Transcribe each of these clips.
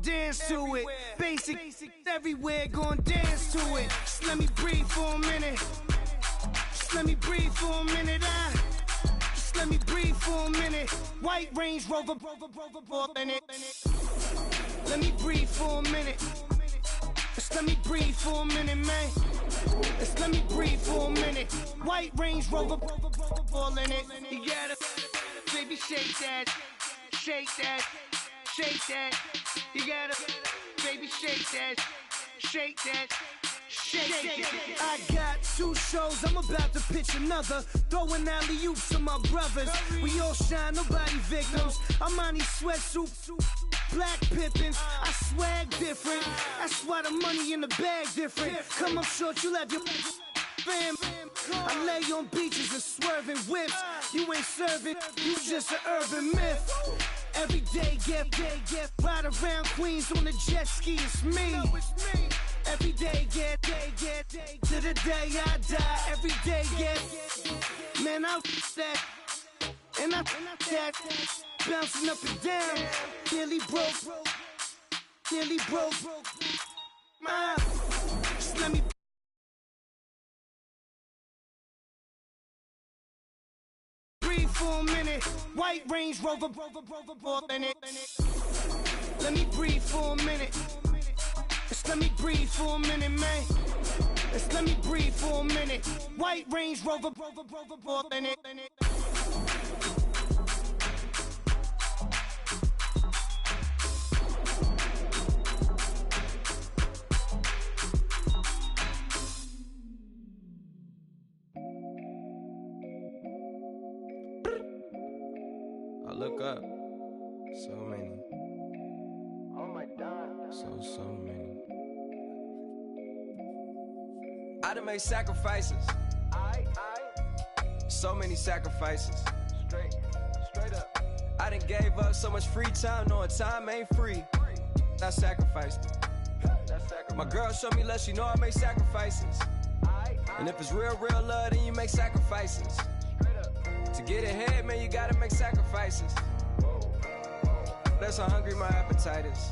dance to it. Basic everywhere, gon' dance to it. Just let me breathe for a minute. Just let me breathe for a minute. Just let me breathe for a minute. White Range Rover, in it. Let me breathe for a minute. Just let me breathe for a minute, man. Just let me breathe for a minute. White Range Rover, in it. You gotta, baby, shake that, shake that, shake that. You gotta, baby, shake that, shake that. Shake, shake, shake. I got 2 shows, I'm about to pitch another. Throwing alley-oops to my brothers. We all shine, nobody victims. I'm on these sweatsuits, black Pippins. I swag different. That's why the money in the bag different. Come up short, you have your fam. I lay on beaches and swerving whips. You ain't serving, you just an urban myth. Every day, get ride around Queens on a jet ski, it's me. Every day, get to the day I die. Every day, get, man, I that, and I that, bouncing up and down. Nearly broke, just let me breathe for a minute. White Range Rover, in it. Let me breathe for a minute. Just let me breathe for a minute, man. Just let me breathe for a minute. White Range Rover, in it. I look up, so many. Oh my God. So many. I done made sacrifices. So many sacrifices. Straight up. I done gave up so much free time, knowing time ain't free. I sacrificed it. My girl showed me love, she know I make sacrifices. And if it's real love, then you make sacrifices. To get ahead, man, you gotta make sacrifices. That's how hungry my appetite is.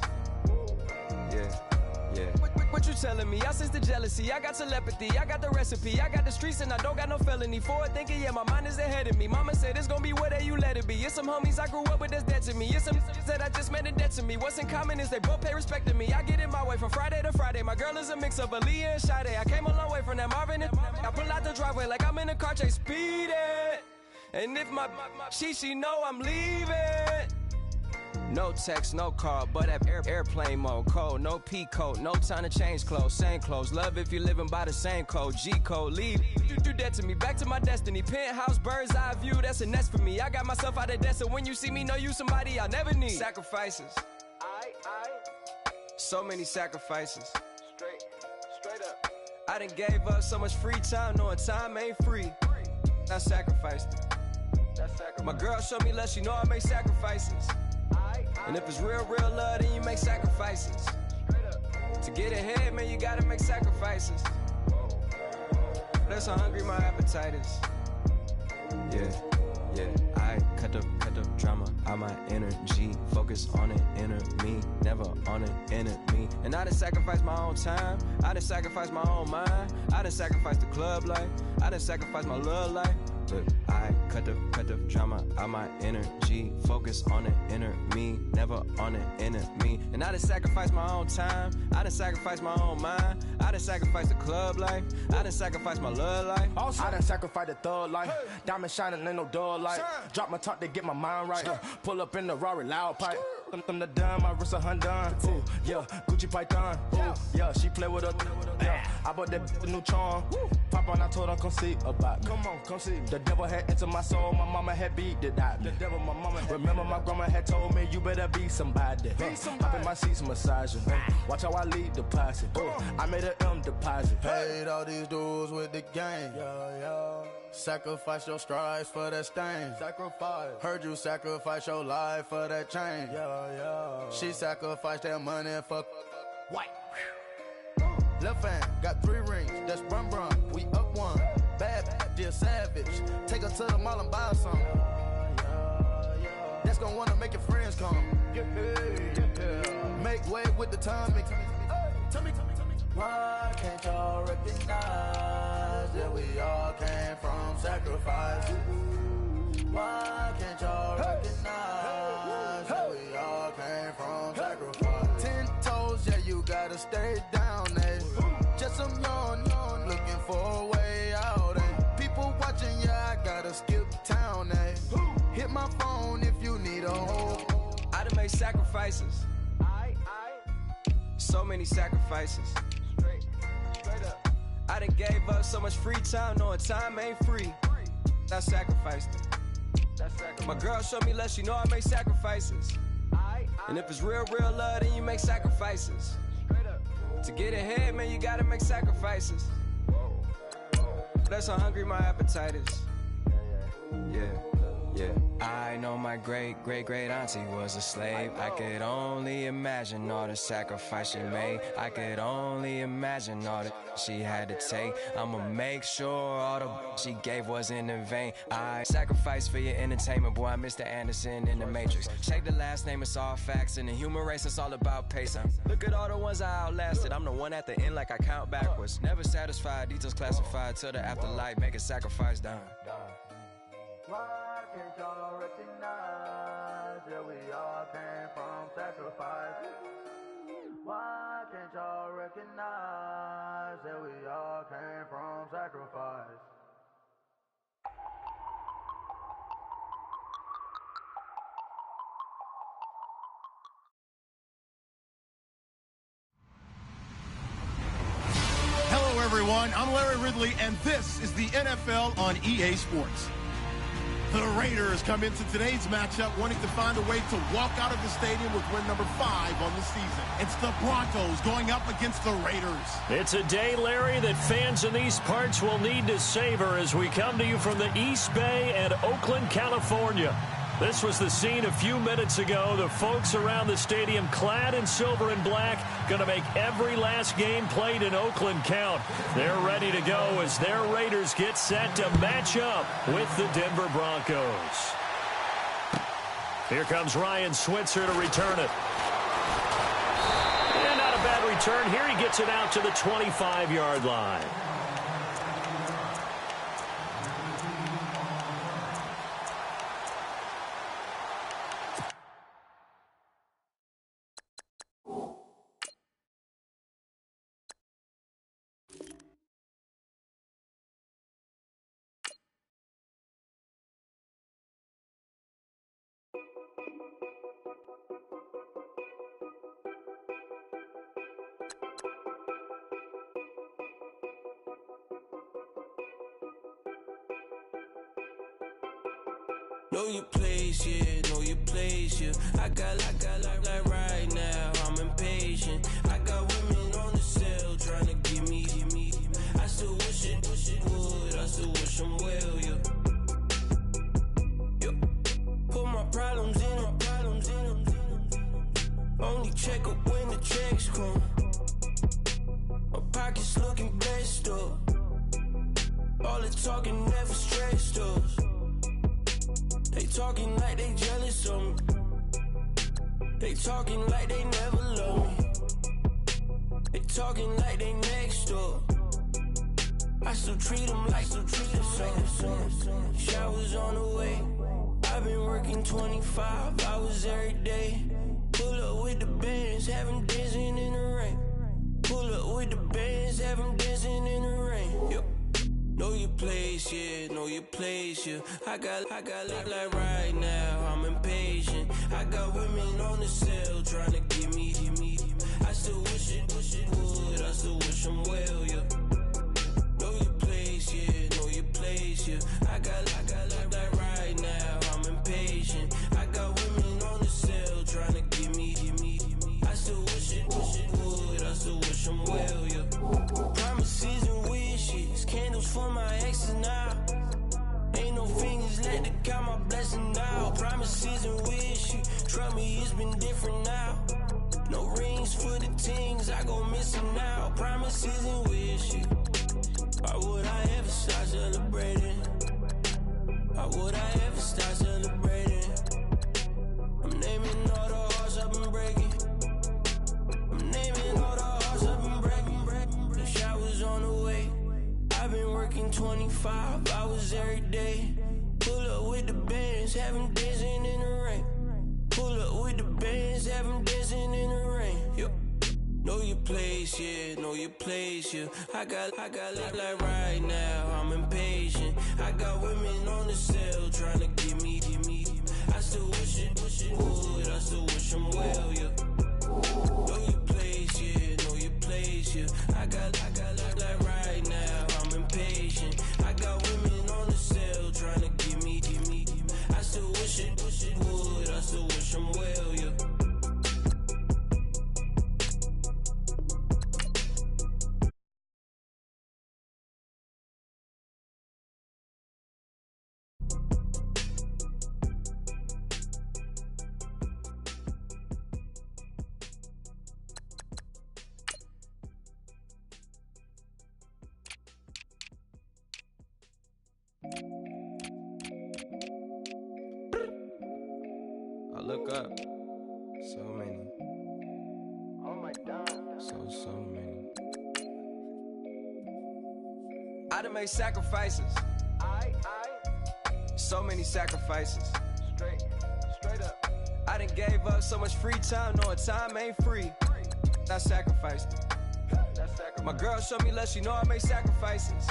Yeah. What you telling me? I sense the jealousy, I got telepathy, I got the recipe, I got the streets and I don't got no felony. Forward thinking, yeah, my mind is ahead of me. Mama said it's gonna be whatever you let it be. It's some homies I grew up with that's dead to me. It's some that I just made a debt to me. What's in common is they both pay respect to me. I get in my way from Friday to Friday. My girl is a mix of Aaliyah and Sade. I came a long way from that Marvin and I pull out the driveway like I'm in a car chase speeding. And if my she know I'm leaving. No text, no call, but at airplane mode. Code, no P code, no time to change clothes. Same clothes, love if you're living by the same code. G code, leave. You do that to me, back to my destiny. Penthouse, bird's eye view, that's a nest for me. I got myself out of debt, so when you see me, know you somebody I'll never need. Sacrifices. So many sacrifices. Straight up. I done gave up so much free time, knowing time ain't free. I sacrificed it. My girl showed me love, she know I make sacrifices. And if it's real love, then you make sacrifices. To get ahead, man, you gotta make sacrifices. That's how hungry my appetite is. Yeah. I cut the drama out my energy. Focus on it, inner me, never on it, enemy. And I done sacrificed my own time. I done sacrificed my own mind. I done sacrificed the club life. I done sacrificed my love life. But I cut the drama out my energy. Focus on it, inner me, never on it, enemy. And I done sacrificed my own time. I done sacrificed my own mind. I done sacrificed the club life. I done sacrificed my love life. Also, I done sacrificed the thug life. Diamond shining, ain't no dull light. Drop my top to get my mind right. Pull up in the Rari loud pipe. Them the dime, my wrist a Hyundai. Ooh, yeah, Gucci Python. Ooh, yeah, she play with her. Yeah, I bought that a new charm. Pop on, I told her come see about me. Come on, come see me. The devil had entered my soul, my mama had beat it out. The devil, my mama had remember my grandma had told me you better be somebody. Hop in my seats, massaging. Watch how I lead the posse. I made a M deposit. Paid all these dues with the game. Sacrifice your strides for that stain. Sacrifice. Heard you sacrifice your life for that change. She sacrificed that money for White. left hand. Got 3 rings, that's brum brum. We up one. Bad, dear savage. Take her to the mall and buy her some. That's gonna wanna make your friends come. Made make way with the timing. Tell me. Why can't y'all recognize that we all came from sacrifice? Why can't y'all recognize that we all came from sacrifice? 10 toes, yeah, you gotta stay down, eh? Just some yawn, looking for a way out, eh? People watching, yeah, I gotta skip town, eh? Hit my phone if you need a hold. I done made sacrifices. So many sacrifices. Straight up. I done gave up so much free time, knowing time ain't free. I sacrificed it. My girl showed me love, she know I make sacrifices. And if it's real love, then you make sacrifices. To get ahead, man, you gotta make sacrifices. That's how hungry my appetite is. Yeah. I know my great auntie was a slave. I could only imagine all the sacrifice she made. I could only imagine all that she had to take. I'ma make sure all the she gave wasn't in vain. I sacrificed for your entertainment, boy. I'm Mr. Anderson in the Matrix. Shake the last name, it's all facts. In the human race, it's all about pace. Look at all the ones I outlasted. I'm the one at the end, like I count backwards. Never satisfied, details classified till the afterlife. Make a sacrifice down. Why can't y'all recognize that we all came from sacrifice? Why can't y'all recognize that we all came from sacrifice? Hello, everyone. I'm Larry Ridley, and this is the NFL on EA Sports. The Raiders come into today's matchup wanting to find a way to walk out of the stadium with win number 5 on the season. It's the Broncos going up against the Raiders. It's a day, Larry, that fans in these parts will need to savor as we come to you from the East Bay and Oakland, California. This was the scene a few minutes ago. The folks around the stadium clad in silver and black going to make every last game played in Oakland count. They're ready to go as their Raiders get set to match up with the Denver Broncos. Here comes Ryan Switzer to return it. And not a bad return. Here he gets it out to the 25-yard line. Know your place, yeah, know your place, yeah. I got like right now, I'm impatient. I got women on the cell trying to give me. I still wish it would, I still wish them well, yeah. Put my problems in. Only check up when the checks come. My pockets looking best up. All the talking never stressed us. They talking like they jealous of me. They talking like they never love me. They talking like they next door. I still treat them like some. Showers on the way. I've been working 25 hours every day. Pull up with the bands, have them dancing in the rain. Pull up with the bands, have them dancing in the rain. Yep. Know your place, yeah, know your place, yeah. I got like right now, I'm impatient. I got women on the cell trying to give me. I still wish it would, I still wish them well, yeah. Know your place, yeah, know your place, yeah. I got like right now, I'm impatient. I got women on the cell trying to give me. I still wish it would, I still wish them well, yeah. Promises and wishes, candles for my exes now. Ain't no fingers let to count my blessing now. Promises and wishes, trust me, it's been different now. No rings for the things I go missing now. Promises and wishes. Why would I ever start celebrating? Why would I ever start celebrating? I'm naming all the hearts I've been breaking. 24-7-365 hours every day. Pull up with the bands, have them dancing in the rain. Pull up with the bands, have them dancing in the rain. Yep. Know your place, yeah, know your place, yeah. I got life like right now, I'm impatient. I got women on the cell trying to give me. I still wish it would, I still wish I'm well, yeah. Know your place, yeah, know your place, yeah. I got life like right now, I'm impatient. I got women on the cell trying to give me. I still wish it would, I still wish I'm well, yeah. I look up, so many. Oh my God. So many. I done made sacrifices. So many sacrifices. Straight up. I done gave up so much free time, knowing time ain't free. I sacrificed it. My girl showed me love, she know I make sacrifices.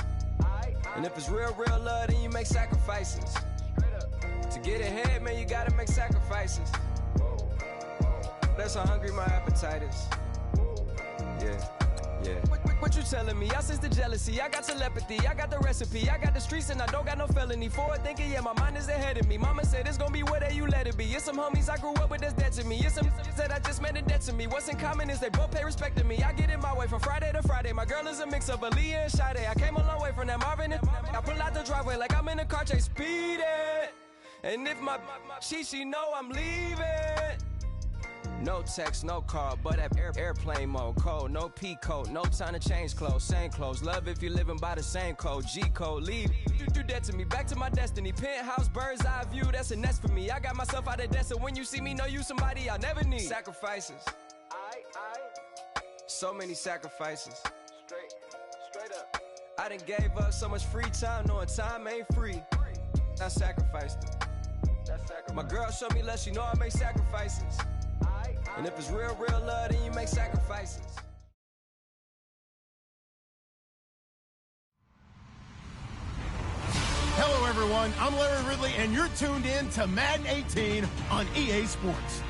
And if it's real love, then you make sacrifices. To get ahead, man, you gotta make sacrifices. That's how hungry my appetite is. Yeah. What you telling me? I sense the jealousy, I got telepathy, I got the recipe, I got the streets and I don't got no felony. Forward thinking, yeah, my mind is ahead of me. Mama said it's gonna be whatever you let it be. It's some homies I grew up with that's dead to me. It's some that I just made a debt to me. What's in common is they both pay respect to me. I get in my way from Friday to Friday. My girl is a mix of Aaliyah and Sade. I came a long way from that Marvin and I pull out the driveway like I'm in a car chase speeding. And if my she know I'm leaving. No text, no call, but at airplane mode. Code, no P code, no time to change clothes. Same clothes, love if you're living by the same code. G code, leave. You do that to me, back to my destiny. Penthouse, bird's eye view, that's a nest for me. I got myself out of debt, so when you see me, know you somebody I never need. Sacrifices. So many sacrifices. Straight up. I done gave up so much free time, knowing time ain't free. I sacrificed it. My girl showed me love, she know I make sacrifices. And if it's real love, then you make sacrifices. Hello, everyone. I'm Larry Ridley, and you're tuned in to Madden 18 on EA Sports.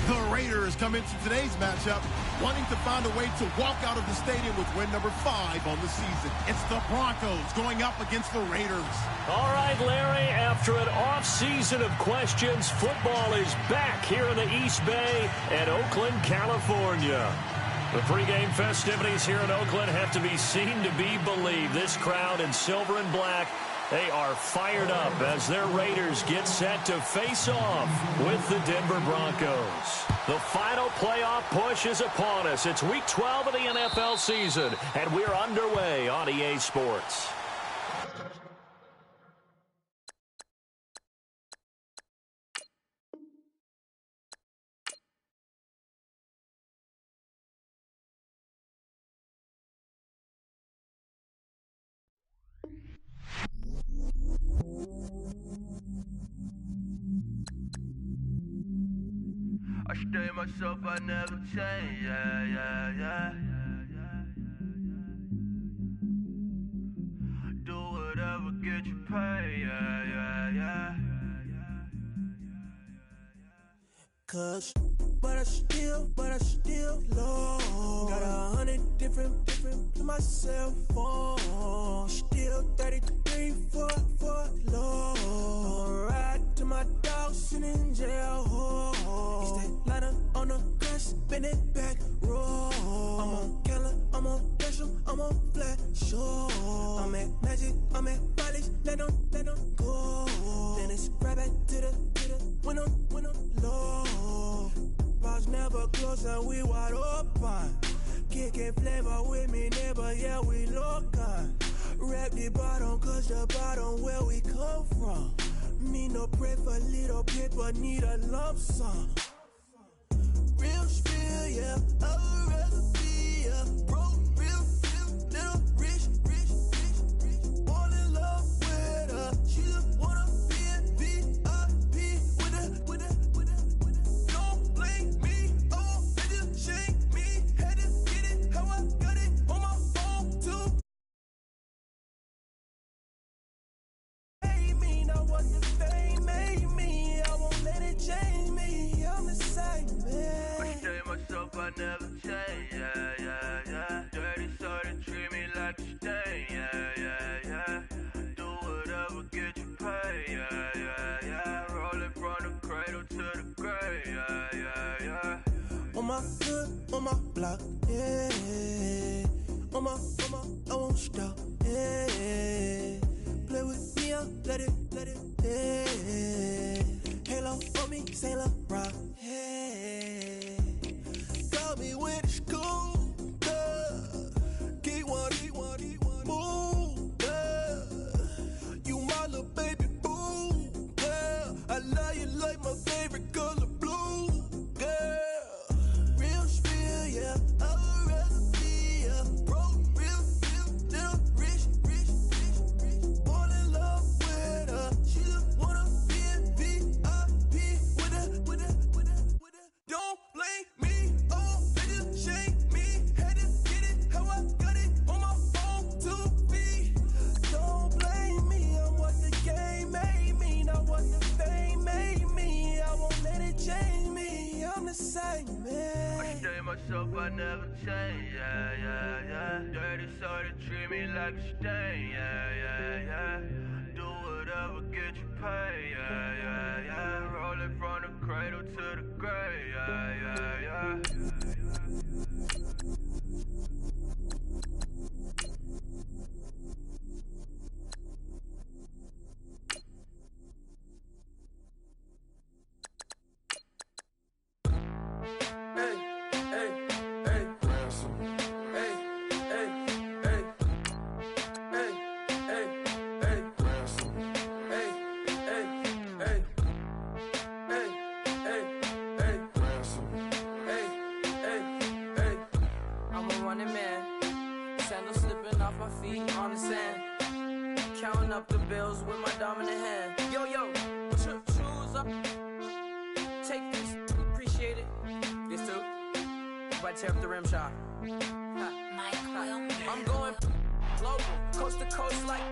The Raiders come into today's matchup wanting to find a way to walk out of the stadium with win number 5 on the season. It's the Broncos going up against the Raiders. All right, Larry, after an off-season of questions, football is back here in the East Bay at Oakland, California. The pregame festivities here in Oakland have to be seen to be believed. This crowd in silver and black, they are fired up as their Raiders get set to face off with the Denver Broncos. The final playoff push is upon us. It's week 12 of the NFL season, and we're underway on EA Sports. I stay myself, I never change, yeah. Do whatever, get you paid, yeah. Cause, but I still low. Got 100 different in my cell phone. Still 33 for low. I'ma ride to my dog sitting in jail. It's that lighter on the grass, spin it back, roll. I'm on Keller, I'm on Gresham, I'm on Flat Shore. I'm at Magic, I'm at Bally's, let them go. Then it's right back to the when I'm low. Bars never close and we wide open. Kicking flavor with me, neighbor, yeah, we local. Rap the bottom, cause the bottom where we come from. Me no pray for little paper, need a lump sum. Real spill, yeah, a recipe, yeah. Broke, real, little rich. All in I never change, yeah, yeah, yeah. Dirty soda, treat me like a stain, yeah, yeah, yeah. Do whatever, get you paid, yeah, yeah, yeah. Rolling from the cradle to the grave, yeah, yeah, yeah. On my hood, on my block, yeah. On my, I won't stop, yeah. Play with me, I'll let it, yeah. Halo on me, Sailor Rock, yeah. Got me with the school, yeah. Keep one, move, yeah. You my little baby boo, yeah. I love you like my favorite color blue, yeah. Real spill, yeah. I'd rather be, yeah. Broke, real, little rich. Fall in love with her. She just wanna be in VIP with her. Don't blame me, oh, they just shame me. Had to get it how I got it on my own 2 feet. Don't blame me, I'm what the game made me, not what the fame made me. I won't let it change me, I'm the same, man. I stay myself, I never change, yeah, yeah, yeah. Dirty soda, treat me like a stain, yeah, yeah, yeah. Do whatever, get you paid, yeah, yeah, yeah. Rolling from the cradle to the grave, yeah, yeah, yeah. Hey, hey, hey, ransom. Hey, hey, hey, hey, hey, hey, ransom. Hey, hey, hey, hey, hey, hey, ransom. Hey, hey, hey. I'm a running man, sandals slipping off my feet on the sand, counting up the bills with my dominant hand. Yo, choose up, take this, appreciate it. This too, if I tear up the rim shot. I'm going global, coast to coast like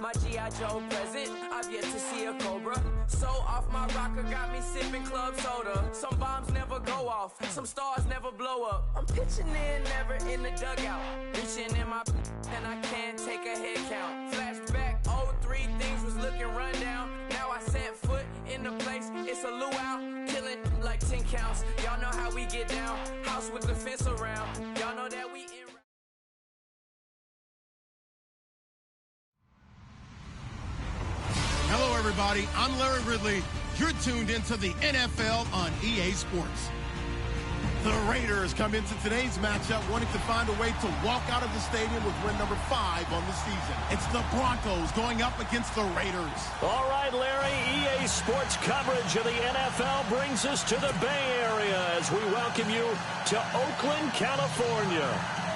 my G.I. Joe present. I've yet to see a Cobra. So off my rocker got me sipping club soda. Some bombs never go off, some stars never blow up. I'm pitching in, never in the dugout. Reaching in my and I can't take a head count. Flashback, 03, things was looking run down. Now I set foot in the place, it's a luau. Killing like 10 counts. Y'all know how we get down. House with the fence around. Y'all know that we in. Hello, everybody. I'm Larry Ridley. You're tuned into the NFL on EA Sports. The Raiders come into today's matchup wanting to find a way to walk out of the stadium with win number 5 on the season. It's the Broncos going up against the Raiders. All right, Larry, EA Sports coverage of the NFL brings us to the Bay Area as we welcome you to Oakland, California.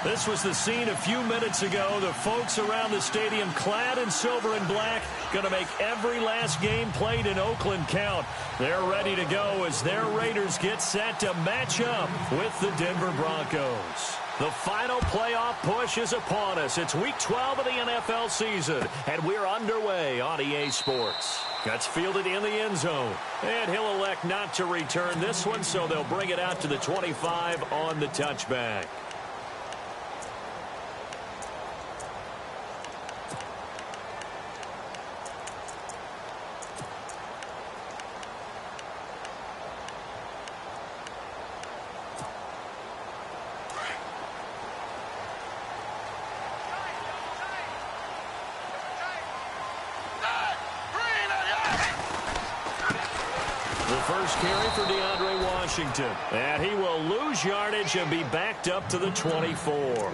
This was the scene a few minutes ago. The folks around the stadium clad in silver and black going to make every last game played in Oakland count. They're ready to go as their Raiders get set to match up with the Denver Broncos. The final playoff push is upon us. It's week 12 of the NFL season, and we're underway on EA Sports. That's fielded in the end zone, and he'll elect not to return this one, so they'll bring it out to the 25 on the touchback. First carry for DeAndre Washington. And he will lose yardage and be backed up to the 24.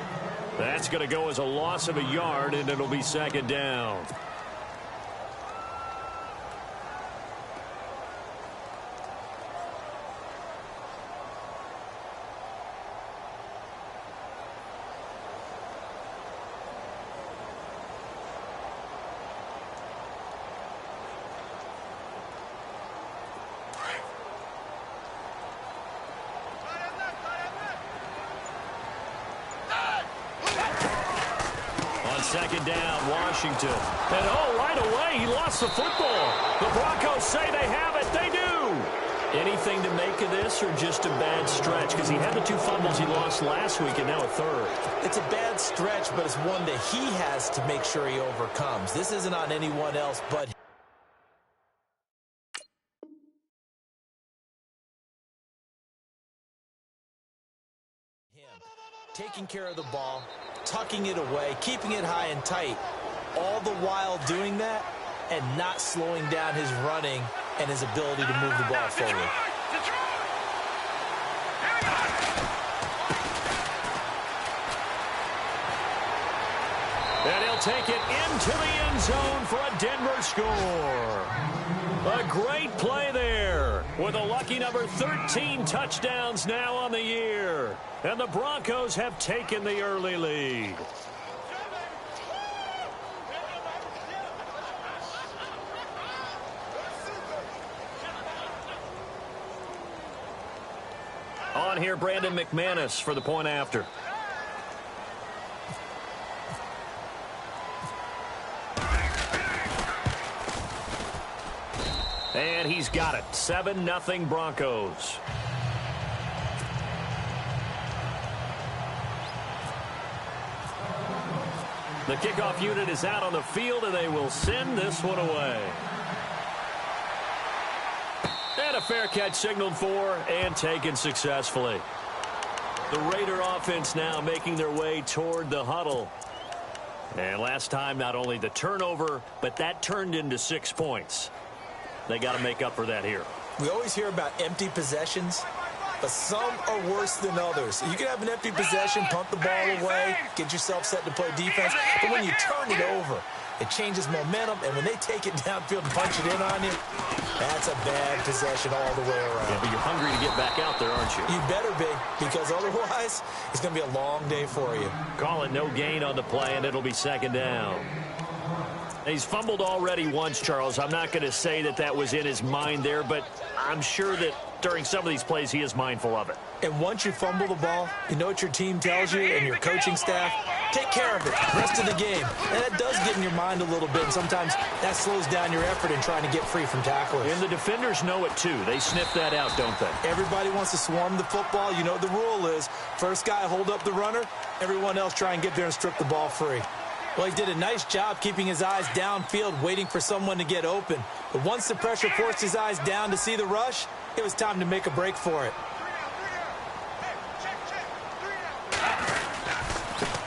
That's going to go as a loss of a yard, and it'll be second down. Second down, Washington. And right away, he lost the football. The Broncos say they have it. They do. Anything to make of this or just a bad stretch? Because he had the 2 fumbles he lost last week and now a third. It's a bad stretch, but it's one that he has to make sure he overcomes. This isn't on anyone else but him. Taking care of the ball, tucking it away, keeping it high and tight, all the while doing that and not slowing down his running and his ability to move the ball forward. And he'll take it into the end zone for a Denver score. A great play there with a lucky number 13 touchdowns now on the year. And the Broncos have taken the early lead. On here, Brandon McManus for the point after. And he's got it. 7-0 Broncos. The kickoff unit is out on the field, and they will send this one away. And a fair catch signaled for and taken successfully. The Raider offense now making their way toward the huddle. And last time, not only the turnover, but that turned into 6 points. They got to make up for that here. We always hear about empty possessions, but some are worse than others. You can have an empty possession, punt the ball away, get yourself set to play defense, but when you turn it over, it changes momentum, and when they take it downfield and punch it in on you, that's a bad possession all the way around. Yeah, but you're hungry to get back out there, aren't you? You better be, because otherwise, it's going to be a long day for you. Call it no gain on the play, and it'll be 2nd down. He's fumbled already once, Charles. I'm not going to say that that was in his mind there, but I'm sure that during some of these plays he is mindful of it. And once you fumble the ball, you know what your team tells you and your coaching staff? Take care of it. Rest of the game. And that does get in your mind a little bit. And sometimes that slows down your effort in trying to get free from tacklers. And the defenders know it too. They sniff that out, don't they? Everybody wants to swarm the football. You know what the rule is. First guy hold up the runner. Everyone else try and get there and strip the ball free. Well, he did a nice job keeping his eyes downfield, waiting for someone to get open. But once the pressure forced his eyes down to see the rush, it was time to make a break for it.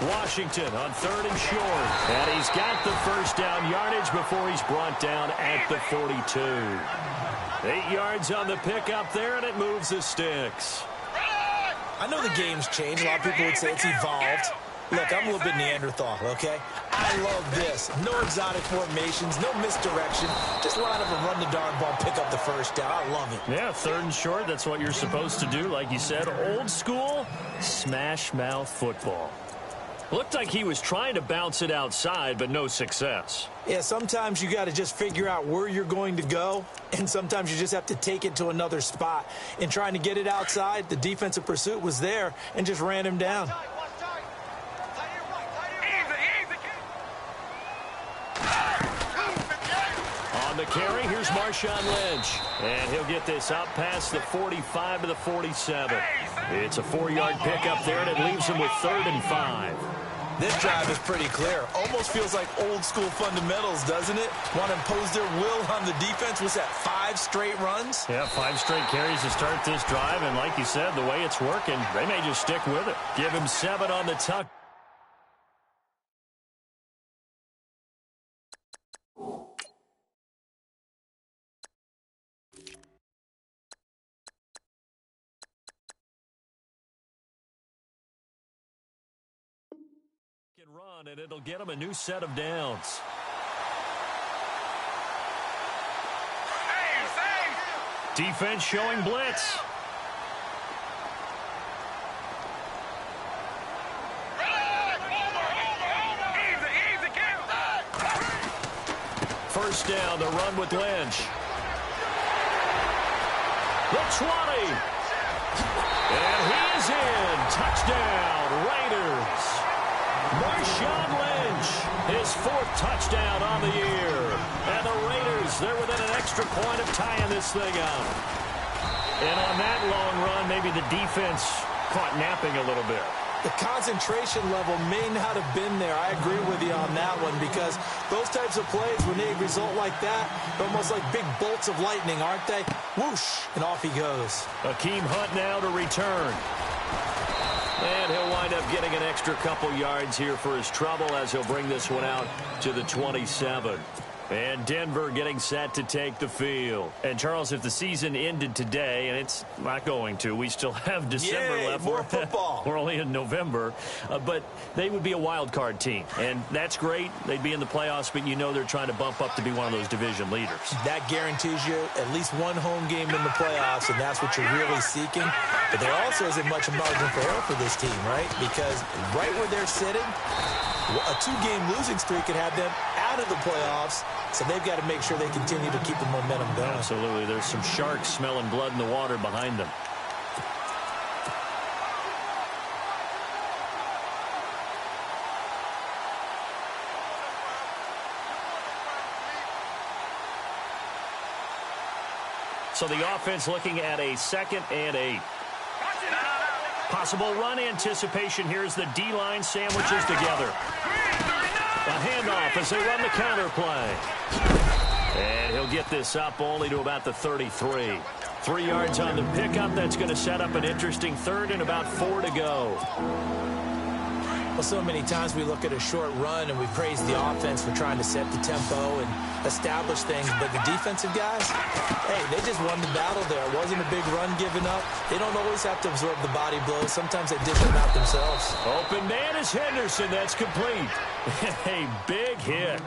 Washington on 3rd and short. And he's got the first down yardage before he's brought down at the 42. 8 yards on the pickup there, and it moves the sticks. I know the game's changed. A lot of people would say it's evolved. Look, I'm a little bit Neanderthal, okay? I love this. No exotic formations, no misdirection. Just line up and run the darn ball, pick up the first down. I love it. Yeah, 3rd and short, that's what you're supposed to do. Like you said, old school, smash mouth football. Looked like he was trying to bounce it outside, but no success. Yeah, sometimes you got to just figure out where you're going to go, and sometimes you just have to take it to another spot. In trying to get it outside, the defensive pursuit was there and just ran him down. On the carry, here's Marshawn Lynch. And he'll get this up past the 45 to the 47. It's a 4-yard pickup there, and it leaves him with 3rd and 5. This drive is pretty clear. Almost feels like old school fundamentals, doesn't it? Want to impose their will on the defense. Was that 5 straight runs? Yeah, 5 straight carries to start this drive. And like you said, the way it's working, they may just stick with it. Give him 7 on the tuck. Run, and it'll get him a new set of downs. Defense showing blitz. First down, the run with Lynch. The 20. And he is in. Touchdown, Raiders. Marshawn Lynch, his 4th touchdown on the year. And the Raiders, they're within an extra point of tying this thing up. And on that long run, maybe the defense caught napping a little bit. The concentration level may not have been there. I agree with you on that one, because those types of plays, when they result like that, they're almost like big bolts of lightning, aren't they? Whoosh, and off he goes. Akeem Hunt now to return. And he'll wind up getting an extra couple yards here for his trouble as he'll bring this one out to the 27. And Denver getting set to take the field. And, Charles, if the season ended today, and it's not going to, we still have December left. More football. We're only in November. But they would be a wild card team. And that's great. They'd be in the playoffs, but you know they're trying to bump up to be one of those division leaders. That guarantees you at least one home game in the playoffs, and that's what you're really seeking. But there also isn't much margin for error for this team, right? Because right where they're sitting, a 2-game losing streak could have them out of the playoffs, so they've got to make sure they continue to keep the momentum going. Absolutely. There's some sharks smelling blood in the water behind them. So the offense looking at a 2nd and 8. Possible run anticipation. Here's the D-line sandwiches together. A handoff as they run the counter play. And he'll get this up only to about the 33. 3 yards on the pickup. That's going to set up an interesting 3rd and about 4 to go. Well, so many times we look at a short run and we praise the offense for trying to set the tempo and establish things. But the defensive guys, hey, they just won the battle there. It wasn't a big run given up. They don't always have to absorb the body blows. Sometimes they dish them out themselves. Open man is Henderson. That's complete. A big hit.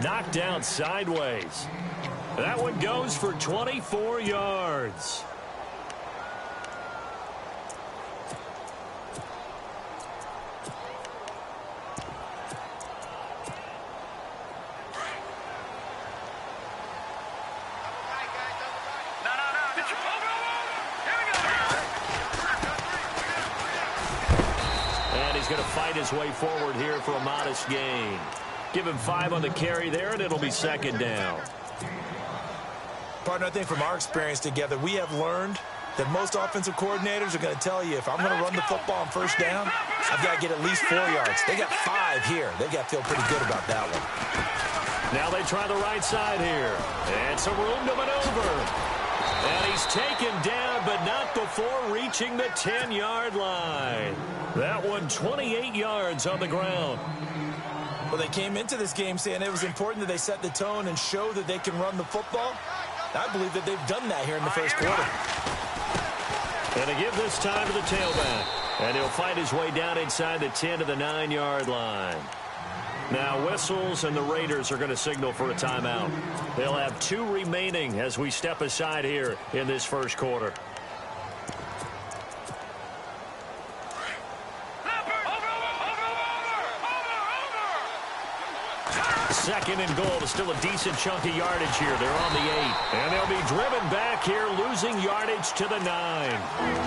Knocked down sideways. That one goes for 24 yards. Going to fight his way forward here for a modest gain. Give him 5 on the carry there, and it'll be 2nd down. Partner, I think from our experience together, we have learned that most offensive coordinators are going to tell you, if I'm going to run the football on 1st down, I've got to get at least 4 yards. They got 5 here. They've got to feel pretty good about that one. Now they try the right side here. And some room to maneuver. And he's taken down, but not before reaching the 10-yard line. That one 28 yards on the ground. Well, they came into this game saying it was important that they set the tone and show that they can run the football. I believe that they've done that here in the 1st quarter. And to give this time to the tailback. And he'll fight his way down inside the 10 to the 9-yard line. Now whistles, and the Raiders are going to signal for a timeout. They'll have 2 remaining as we step aside here in this 1st quarter. 2nd and goal. Still a decent chunk of yardage here. They're on the 8. And they'll be driven back here, losing yardage to the 9.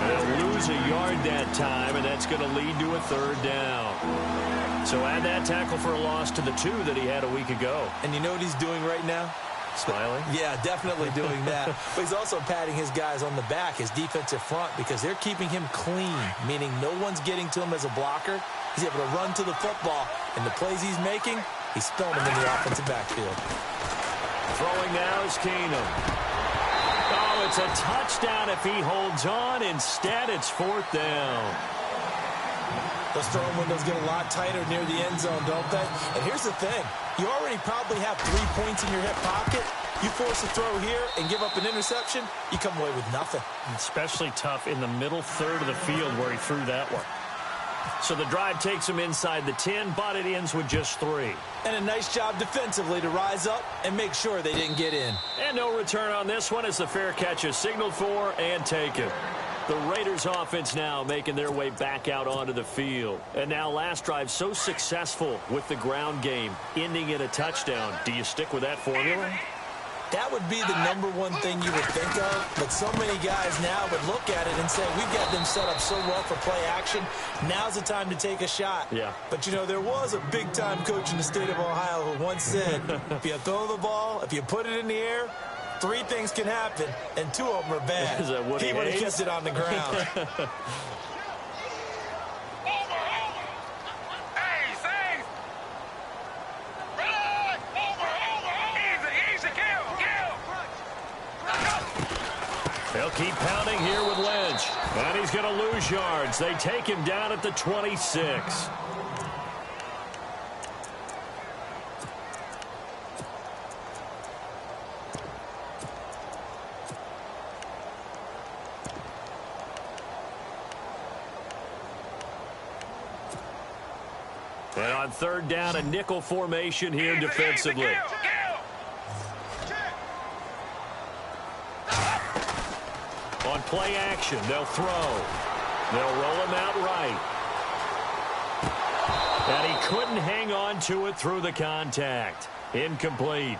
They'll lose a yard that time, and that's going to lead to a 3rd down. So add that tackle for a loss to the 2 that he had a week ago. And you know what he's doing right now? Smiling? Yeah, definitely doing that. But he's also patting his guys on the back, his defensive front, because they're keeping him clean, meaning no one's getting to him as a blocker. He's able to run to the football, and the plays he's making, he's throwing them in the offensive backfield. Throwing now is Keenum. Oh, it's a touchdown if he holds on. Instead, it's 4th down. Those throwing windows get a lot tighter near the end zone, don't they? And here's the thing. You already probably have 3 points in your hip pocket. You force a throw here and give up an interception, you come away with nothing. Especially tough in the middle 3rd of the field where he threw that one. So the drive takes him inside the 10, but it ends with just 3. And a nice job defensively to rise up and make sure they didn't get in. And no return on this one as the fair catch is signaled for and taken. The Raiders offense now making their way back out onto the field. And now last drive so successful with the ground game, ending in a touchdown. Do you stick with that formula? That would be the #1 thing you would think of, but so many guys now would look at it and say, we've got them set up so well for play action. Now's the time to take a shot. Yeah. But, you know, there was a big-time coach in the state of Ohio who once said, if you throw the ball, if you put it in the air, 3 things can happen, and 2 of them are bad. Is that what he would have kept it on the ground. They'll keep pounding here with Lynch. And he's going to lose yards. They take him down at the 26. And on 3rd down, a nickel formation here defensively. On play action, they'll throw. They'll roll him out right. And he couldn't hang on to it through the contact. Incomplete.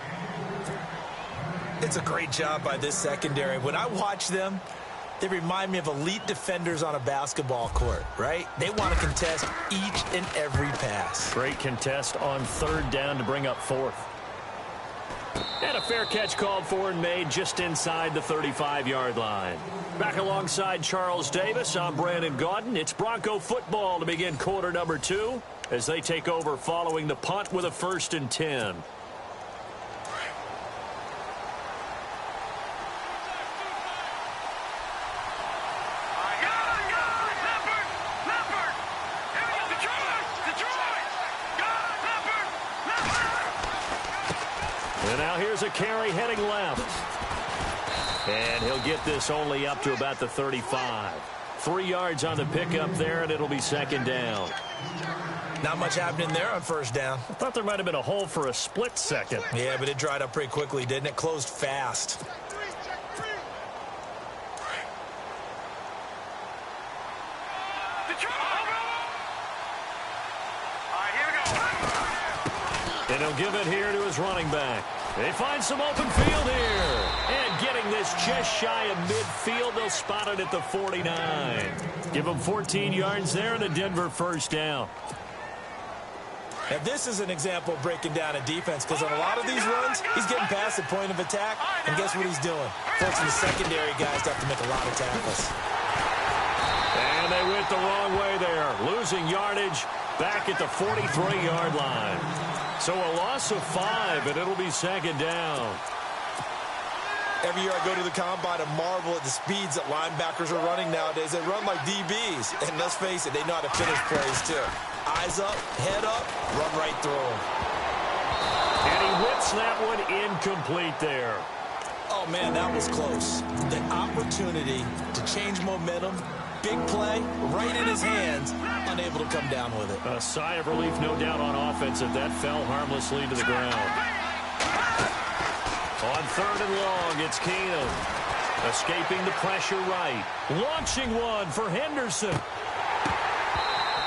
It's a great job by this secondary. When I watch them, they remind me of elite defenders on a basketball court, right? They want to contest each and every pass. Great contest on 3rd down to bring up 4th. And a fair catch called for and made just inside the 35-yard line. Back alongside Charles Davis, I'm Brandon Gaudin. It's Bronco football to begin quarter number 2 as they take over following the punt with a 1st and 10. And now here's a carry heading left. And he'll get this only up to about the 35. 3 yards on the pickup there, and it'll be 2nd down. Not much happening there on 1st down. I thought there might have been a hole for a split second. Yeah, but it dried up pretty quickly, didn't it? Closed fast. And he'll give it here to his running back. They find some open field here. And getting this just shy of midfield, they'll spot it at the 49. Give him 14 yards there and a Denver 1st down. Now, this is an example of breaking down a defense because on a lot of these runs, he's getting past the point of attack, and guess what he's doing? Forcing the secondary guys to have to make a lot of tackles. And they went the wrong way there, losing yardage back at the 43-yard line. So a loss of 5, and it'll be 2nd down. Every year I go to the combine and marvel at the speeds that linebackers are running nowadays. They run like DBs, and let's face it, they know how to finish plays too. Eyes up, head up, run right through them. And he whips that one incomplete there. Oh, man, that was close. The opportunity to change momentum, big play, right in his hands, unable to come down with it. A sigh of relief, no doubt, on offense if that fell harmlessly to the ground. On 3rd and long, it's Keenum. Escaping the pressure right. Launching one for Henderson.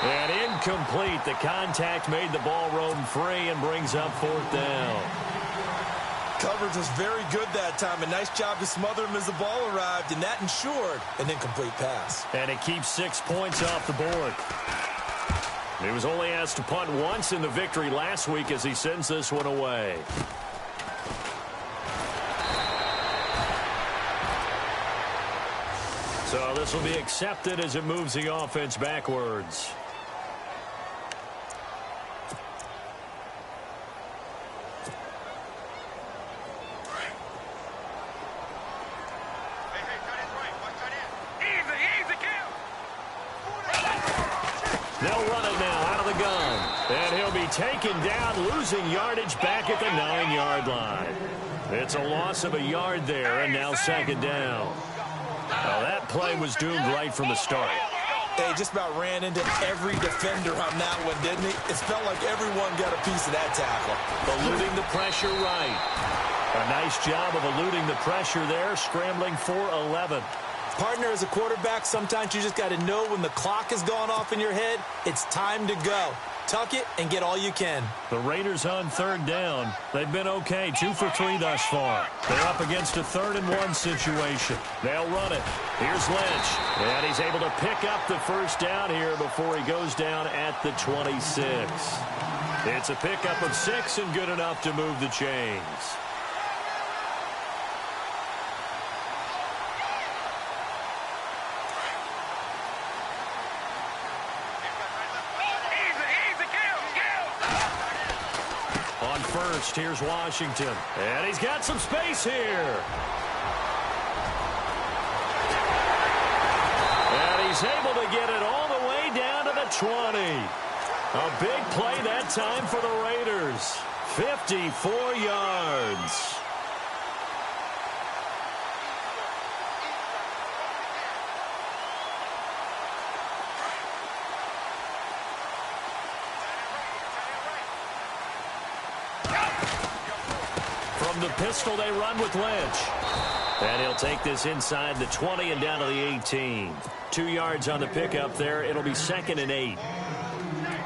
And incomplete. The contact made the ball roam free and brings up 4th down. Coverage was very good that time. A nice job to smother him as the ball arrived, and that ensured an incomplete pass. And it keeps 6 points off the board. He was only asked to punt once in the victory last week as he sends this one away. So this will be accepted as it moves the offense backwards. They'll run it now out of the gun. And he'll be taken down, losing yardage back at the 9-yard line. It's a loss of a yard there, and now 2nd down. Now that play was doomed right from the start. They just about ran into every defender on that one, didn't he? It felt like everyone got a piece of that tackle. Eluding the pressure right. A nice job of eluding the pressure there, scrambling for 11. Partner, as a quarterback, sometimes you just got to know when the clock has gone off in your head, it's time to go. Tuck it and get all you can. The Raiders on 3rd down. They've been okay, 2 for 3 thus far. They're up against a 3rd and 1 situation. They'll run it. Here's Lynch. And he's able to pick up the 1st down here before he goes down at the 26. It's a pickup of 6 and good enough to move the chains. first. Here's Washington. And he's got some space here. And he's able to get it all the way down to the 20. A big play that time for the Raiders. 54 yards. From the pistol, they run with Lynch. And he'll take this inside the 20 and down to the 18. 2 yards on the pickup there. It'll be 2nd and 8.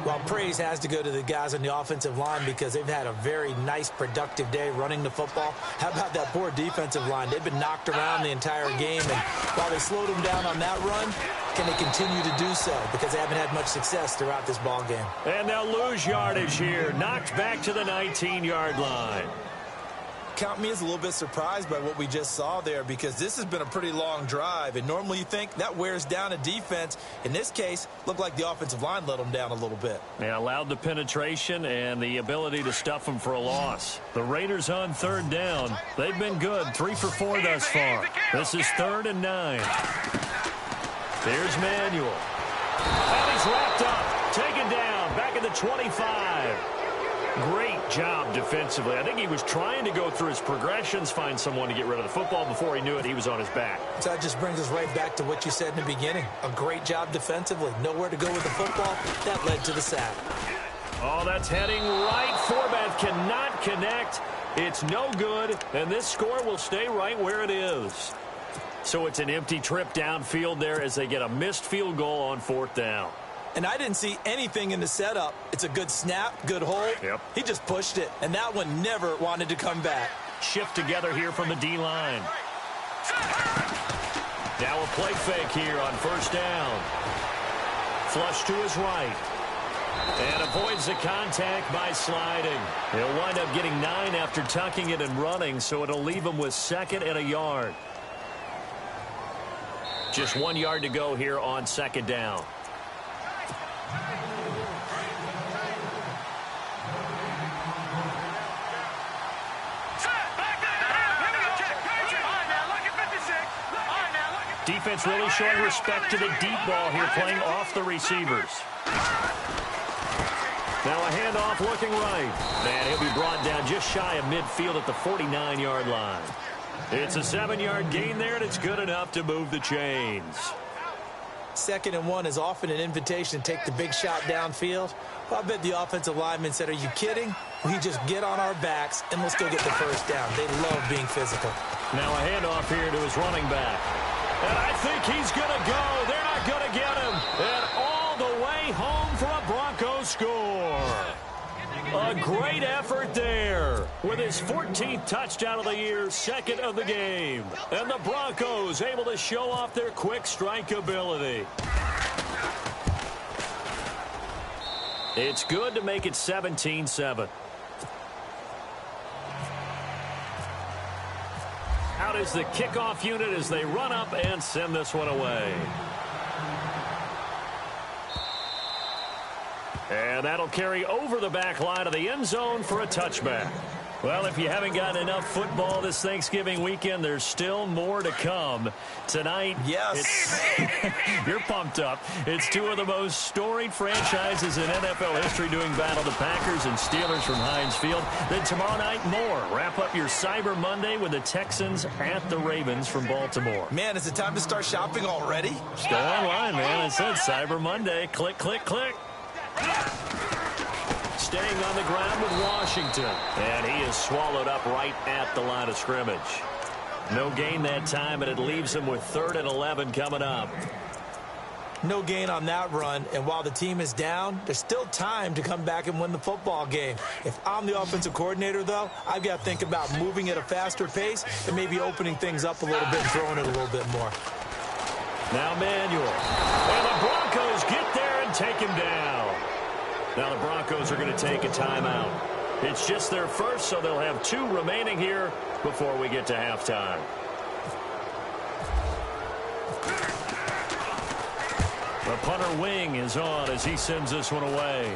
Well, praise has to go to the guys on the offensive line because they've had a very nice, productive day running the football. How about that poor defensive line? They've been knocked around the entire game, and while they slowed them down on that run, can they continue to do so? Because they haven't had much success throughout this ball game. And they'll lose yardage here. Knocked back to the 19-yard line. Count me as a little bit surprised by what we just saw there because this has been a pretty long drive, and normally you think that wears down a defense. In this case, looked like the offensive line let them down a little bit. They allowed the penetration and the ability to stuff them for a loss. The Raiders on 3rd down. They've been good, 3 for 4 thus far. This is 3rd and 9. There's Manuel. And he's wrapped up, taken down, back at the 25. Great job defensively. I think he was trying to go through his progressions, find someone to get rid of the football. Before he knew it, he was on his back. So that just brings us right back to what you said in the beginning. A great job defensively. Nowhere to go with the football. That led to the sack. Oh, that's heading right. Forbath cannot connect. It's no good, and this score will stay right where it is. So it's an empty trip downfield there as they get a missed field goal on 4th down. And I didn't see anything in the setup. It's a good snap, good hold. Yep. He just pushed it, and that one never wanted to come back. Shift together here from the D-line. Now a play fake here on 1st down. Flush to his right. And avoids the contact by sliding. He'll wind up getting 9 after tucking it and running, so it'll leave him with 2nd and a yard. Just 1 yard to go here on 2nd down. Defense really showing respect to the deep ball here, playing off the receivers. Now a handoff looking right. And he'll be brought down just shy of midfield at the 49-yard line. It's a 7-yard gain there, and it's good enough to move the chains. 2nd and 1 is often an invitation to take the big shot downfield. Well, I bet the offensive lineman said, are you kidding? We just get on our backs, and let's go get the 1st down. They love being physical. Now a handoff here to his running back. And I think he's going to go. They're not going to get him. And all the way home for a Broncos score. A great effort there with his 14th touchdown of the year, 2nd of the game. And the Broncos able to show off their quick strike ability. It's good to make it 17-7. Out is the kickoff unit as they run up and send this one away. And that'll carry over the back line of the end zone for a touchback. Well, if you haven't gotten enough football this Thanksgiving weekend, there's still more to come. Tonight, yes, you're pumped up. It's 2 of the most storied franchises in NFL history doing battle, the Packers and Steelers from Heinz Field. Then tomorrow night, more. Wrap up your Cyber Monday with the Texans at the Ravens from Baltimore. Man, is it time to start shopping already? Just go online, man. I said Cyber Monday. Click, click, click. Staying on the ground with Washington. And he is swallowed up right at the line of scrimmage. No gain that time, and it leaves him with 3rd and 11 coming up. No gain on that run, and while the team is down, there's still time to come back and win the football game. If I'm the offensive coordinator, though, I've got to think about moving at a faster pace and maybe opening things up a little bit and throwing it a little bit more. Now Manuel. And the Broncos get there and take him down. Now the Broncos are going to take a timeout. It's just their first, so they'll have 2 remaining here before we get to halftime. The punter wing is on as he sends this one away.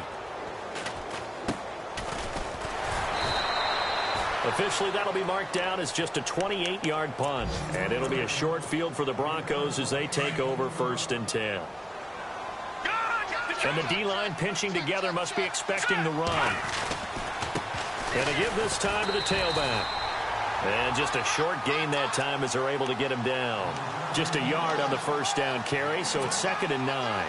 Officially, that'll be marked down as just a 28-yard punt. And it'll be a short field for the Broncos as they take over 1st and 10. And the D-line pinching together must be expecting the run. And to give this time to the tailback. And just a short gain that time as they're able to get him down. Just a yard on the 1st down carry, so it's 2nd and 9.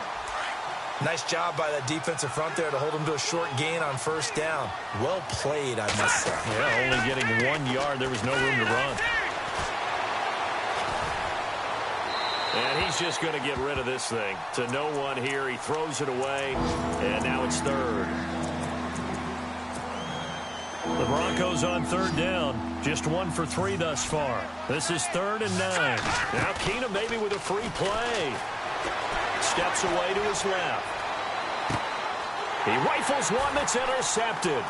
Nice job by that defensive front there to hold him to a short gain on 1st down. Well played, I must say. Yeah, only getting 1 yard. There was no room to run. And he's just going to get rid of this thing. To no one here. He throws it away, and now it's 3rd. The Broncos on 3rd down. Just 1 for 3 thus far. This is 3rd and 9. Now Keenum maybe with a free play. Steps away to his left. He rifles one that's intercepted.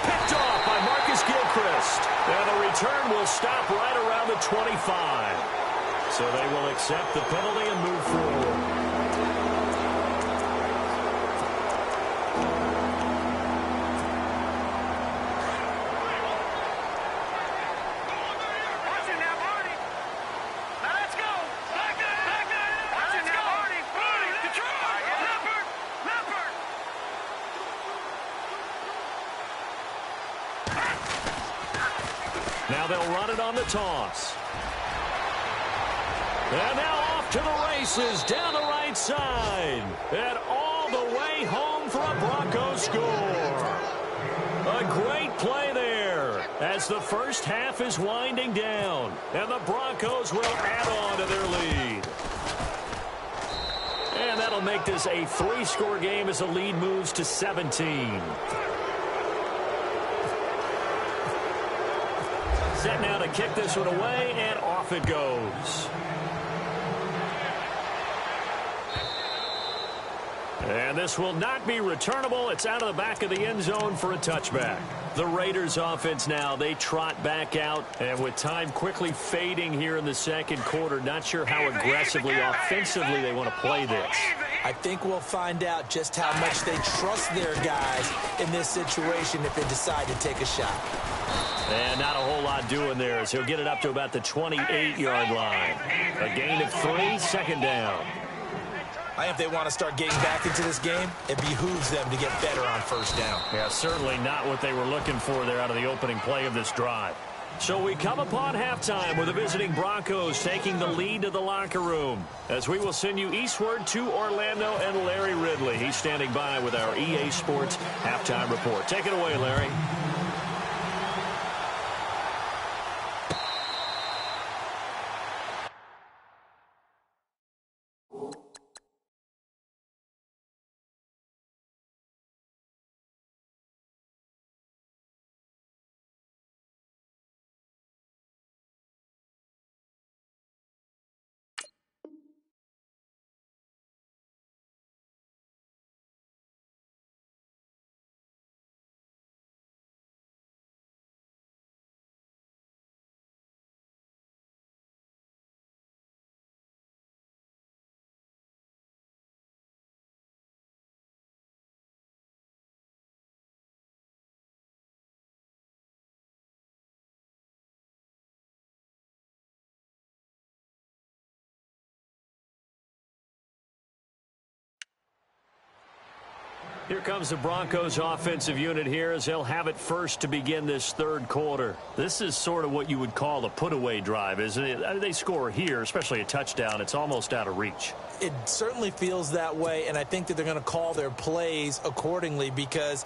Picked off by Marcus Gilchrist. And the return will stop right around the 25. So they will accept the penalty and move forward. Now they'll run it on the toss. And now off to the races down the right side. And all the way home for a Broncos score. A great play there as the first half is winding down. And the Broncos will add on to their lead. And that'll make this a 3-score game as the lead moves to 17. Set now to kick this one away, and off it goes. And this will not be returnable. It's out of the back of the end zone for a touchback. The Raiders offense now, they trot back out, and with time quickly fading here in the 2nd quarter, not sure how aggressively, offensively they want to play this. I think we'll find out just how much they trust their guys in this situation if they decide to take a shot. And not a whole lot doing there as he'll get it up to about the 28-yard line. A gain of 3, 2nd down. I think if they want to start getting back into this game, it behooves them to get better on 1st down. Yeah, certainly not what they were looking for there out of the opening play of this drive. So we come upon halftime with the visiting Broncos taking the lead to the locker room as we will send you eastward to Orlando and Larry Ridley. He's standing by with our EA Sports halftime report. Take it away, Larry. Here comes the Broncos offensive unit here as they'll have it first to begin this 3rd quarter. This is sort of what you would call a put-away drive, isn't it? They score here, especially a touchdown. It's almost out of reach. It certainly feels that way, and I think that they're going to call their plays accordingly because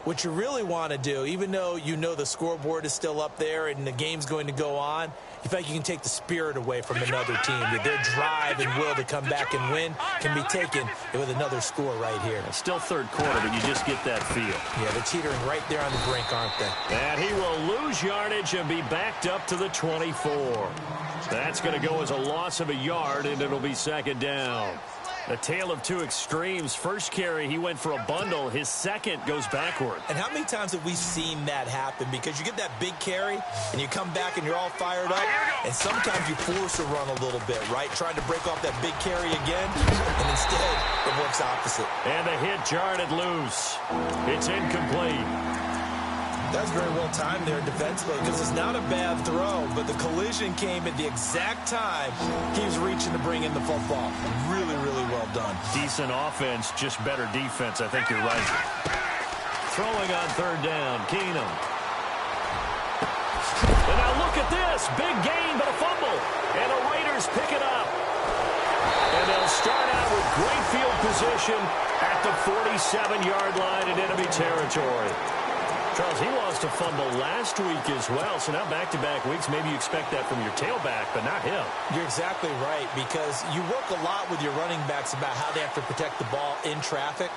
what you really want to do, even though you know the scoreboard is still up there and the game's going to go on, you feel like you can take the spirit away from another team. That their drive and will to come back and win can be taken with another score right here. It's still 3rd quarter, but you just get that feel. Yeah, they're teetering right there on the brink, aren't they? And he will lose yardage and be backed up to the 24. That's going to go as a loss of a yard, and it'll be 2nd down. A tale of two extremes. First carry, he went for a bundle. His second goes backward. And how many times have we seen that happen? Because you get that big carry, and you come back, and you're all fired up, and sometimes you force a run a little bit, right? Trying to break off that big carry again, and instead, it works opposite. And the hit jarred it loose. It's incomplete. That's very well timed there defensively because it's not a bad throw, but the collision came at the exact time he was reaching to bring in the football. Really, really well done. Decent offense, just better defense. I think you're right. Throwing on third down, Keenum. And now look at this. Big gain, but a fumble. And the Raiders pick it up. And they'll start out with great field position at the 47-yard line in enemy territory. Charles, he lost a fumble last week as well, so now back-to-back weeks, maybe you expect that from your tailback, but not him. You're exactly right, because you work a lot with your running backs about how they have to protect the ball in traffic.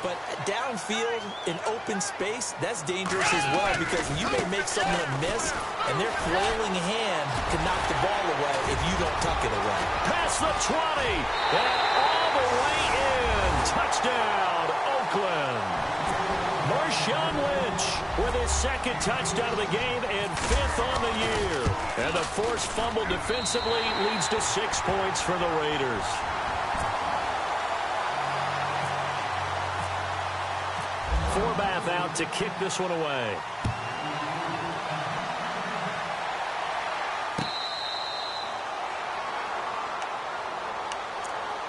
But downfield, in open space, that's dangerous as well, because you may make someone miss, and their flailing hand can knock the ball away if you don't tuck it away. Past the 20, and all the way in. Touchdown, Oakland. Marshawn Lynch with his second touchdown of the game and 5th on the year. And the forced fumble defensively leads to 6 points for the Raiders. Forbath out to kick this one away.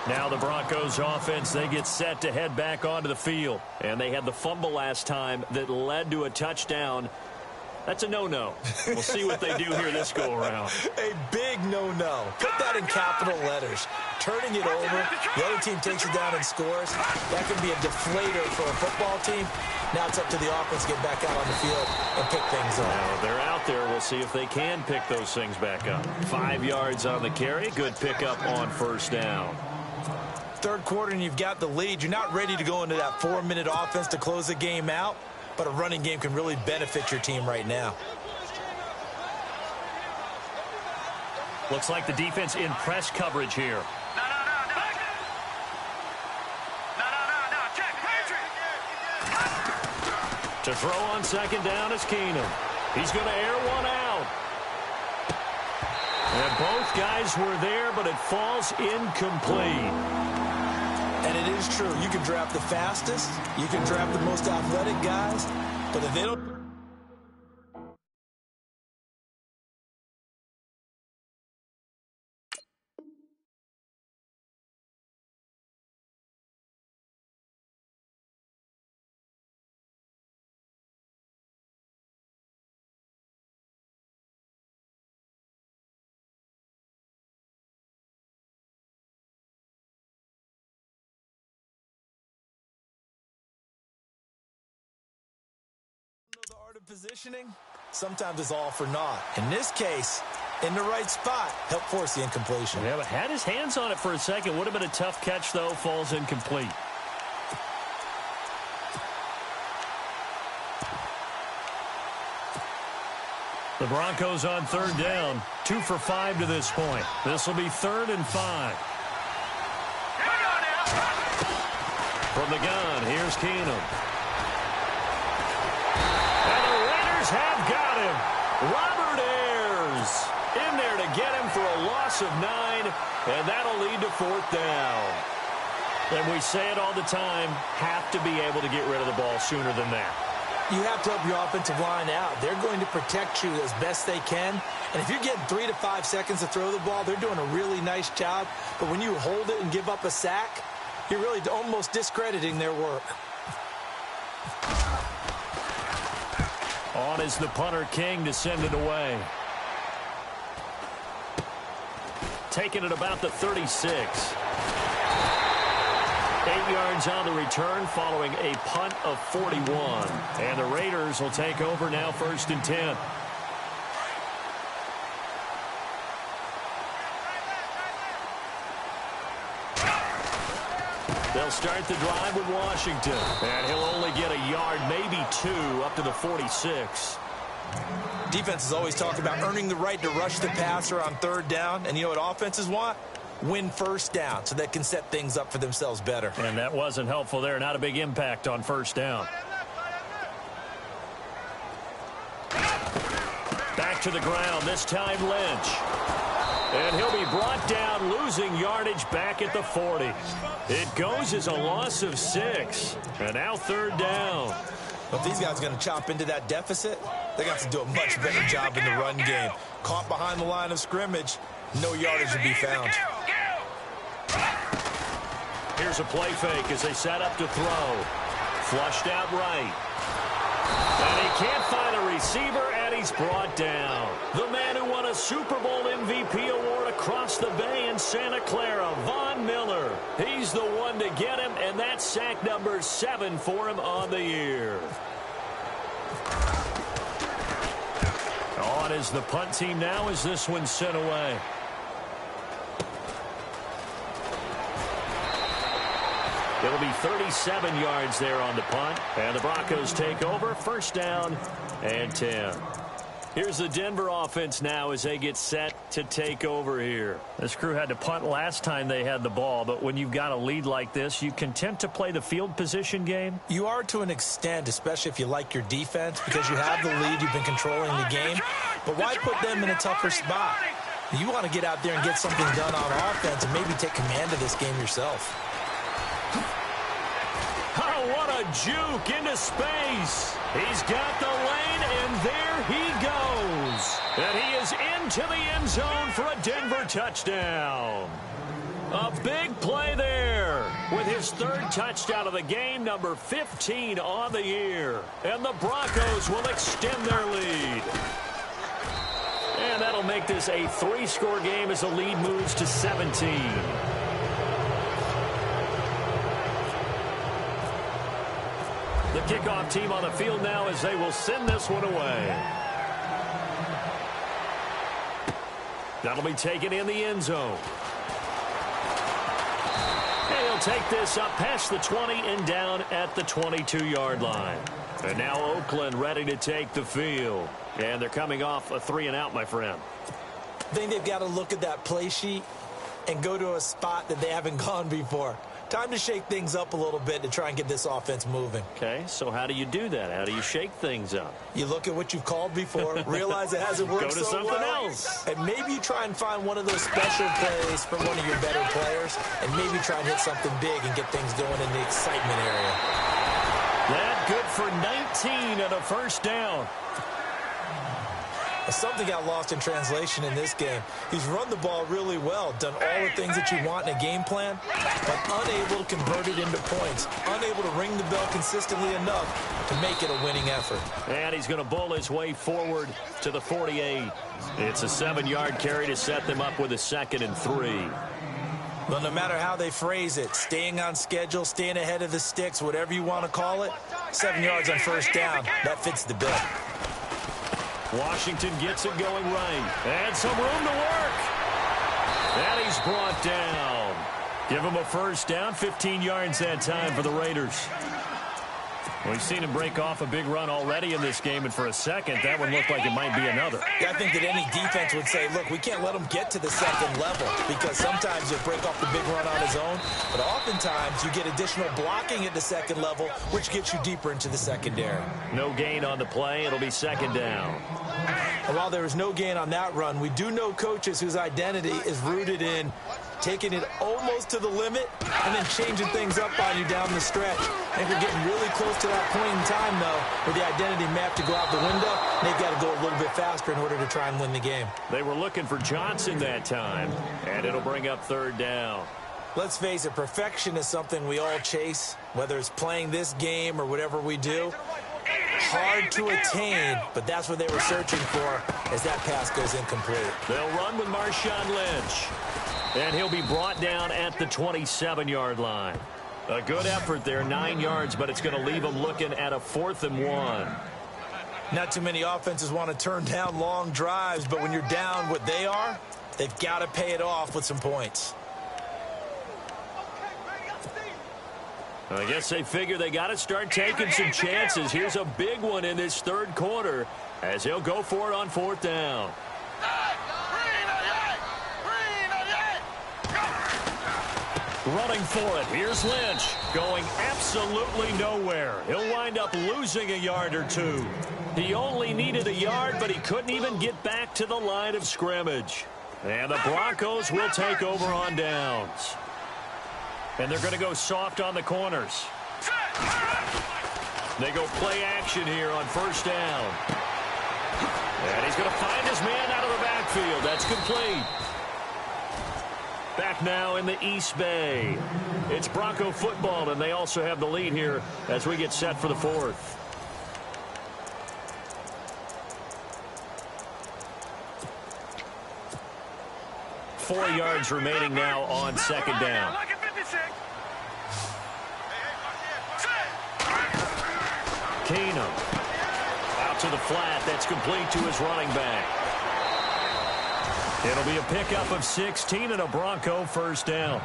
Now the Broncos offense, they get set to head back onto the field. And they had the fumble last time that led to a touchdown. That's a no-no. We'll see what they do here this go-around. A big no-no. Put that in capital letters. Turning it over, the other team takes it down and scores. That could be a deflator for a football team. Now it's up to the offense to get back out on the field and pick things up. Now they're out there. We'll see if they can pick those things back up. 5 yards on the carry. Good pickup on first down. Third quarter and you've got the lead. You're not ready to go into that 4-minute offense to close the game out, but a running game can really benefit your team right now. Looks like the defense in press coverage here. To throw on second down is Keenum. He's going to air one out. And both guys were there, but it falls incomplete. And it is true. You can draft the fastest. You can draft the most athletic guys. But if they don't... the art of positioning, sometimes it's all for naught. In this case, in the right spot, help force the incompletion. Yeah, but had his hands on it for a second. Would have been a tough catch, though. Falls incomplete. The Broncos on third down. 2 for 5 to this point. This will be 3rd and 5. From the gun, here's Keenum. Have got him. Robert Ayers in there to get him for a loss of 9, and that'll lead to 4th down. And we say it all the time, have to be able to get rid of the ball sooner than that. You have to help your offensive line out. They're going to protect you as best they can. And if you're getting 3 to 5 seconds to throw the ball, they're doing a really nice job. But when you hold it and give up a sack, you're really almost discrediting their work. On is the punter, King, to send it away. Taking it about the 36. 8 yards on the return following a punt of 41. And the Raiders will take over now 1st and 10. They'll start the drive with Washington. And he'll only get a yard, maybe 2, up to the 46. Defenses always talk about earning the right to rush the passer on third down. And you know what offenses want? Win first down so they can set things up for themselves better. And that wasn't helpful there. Not a big impact on first down. Back to the ground, this time Lynch. And he'll be brought down, losing yardage back at the 40. It goes as a loss of 6. And now 3rd down. But if these guys are going to chop into that deficit, they got to do a much better job in the run game. Caught behind the line of scrimmage, no yardage to be found. Here's a play fake as they set up to throw. Flushed out right. And he can't find a receiver, and he's brought down. The man who won a Super Bowl MVP award across the bay in Santa Clara, Von Miller. He's the one to get him, and that's sack number 7 for him on the year. On is the punt team now as this one's sent away. It'll be 37 yards there on the punt. And the Broncos take over. First down and 10. Here's the Denver offense now as they get set to take over here. This crew had to punt last time they had the ball, but when you've got a lead like this, you content to play the field position game? You are to an extent, especially if you like your defense, because you have the lead, you've been controlling the game. But why put them in a tougher spot? You want to get out there and get something done on offense and maybe take command of this game yourself. Oh, what a juke into space. He's got the lane, and there he goes. And he is into the end zone for a Denver touchdown. A big play there with his 3rd touchdown of the game, number 15 on the year. And the Broncos will extend their lead. And that'll make this a 3-score game as the lead moves to 17. The kickoff team on the field now as they will send this one away. That'll be taken in the end zone. And he'll take this up past the 20 and down at the 22-yard line. And now Oakland ready to take the field. And they're coming off a 3-and-out, my friend. I think they've got to look at that play sheet and go to a spot that they haven't gone before. Time to shake things up a little bit to try and get this offense moving. Okay, so how do you do that? How do you shake things up? You look at what you've called before, realize it hasn't worked so well. Go to something else. And maybe you try and find one of those special plays for one of your better players, and maybe try and hit something big and get things going in the excitement area. That good for 19 and a first down. Something got lost in translation in this game. He's run the ball really well, done all the things that you want in a game plan, but unable to convert it into points, unable to ring the bell consistently enough to make it a winning effort. And he's going to bowl his way forward to the 48. It's a 7-yard carry to set them up with a 2nd and 3. Well, no matter how they phrase it, staying on schedule, staying ahead of the sticks, whatever you want to call it, 7 yards on first down, that fits the bill. Washington gets it going right. And some room to work. And he's brought down. Give him a first down, 15 yards that time for the Raiders. We've seen him break off a big run already in this game, and for a second, that one looked like it might be another. Yeah, I think that any defense would say, look, we can't let him get to the second level, because sometimes he'll break off the big run on his own, but oftentimes you get additional blocking at the second level, which gets you deeper into the secondary. No gain on the play. It'll be 2nd down. And while there was no gain on that run, we do know coaches whose identity is rooted in taking it almost to the limit and then changing things up on you down the stretch. I think we're getting really close to that point in time, though, where the identity map to go out the window, and they've got to go a little bit faster in order to try and win the game. They were looking for Johnson that time, and it'll bring up 3rd down. Let's face it, perfection is something we all chase, whether it's playing this game or whatever we do. Hard to attain, but that's what they were searching for as that pass goes incomplete. They'll run with Marshawn Lynch. And he'll be brought down at the 27-yard line. A good effort there, 9 yards, but it's going to leave him looking at a 4th and 1. Not too many offenses want to turn down long drives, but when you're down what they are, they've got to pay it off with some points. I guess they figure they got to start taking some chances. Here's a big one in this 3rd quarter as he'll go for it on 4th down. Running for it. Here's Lynch going absolutely nowhere. He'll wind up losing a yard or 2. He only needed a yard, but he couldn't even get back to the line of scrimmage. And the Broncos will take over on downs. And they're going to go soft on the corners. They go play action here on first down. And he's going to find his man out of the backfield. That's complete. Back now in the East Bay. It's Bronco football, and they also have the lead here as we get set for the fourth. Four yards remaining now on second down. Keenum out to the flat. That's complete to his running back. It'll be a pickup of 16 and a Bronco first down.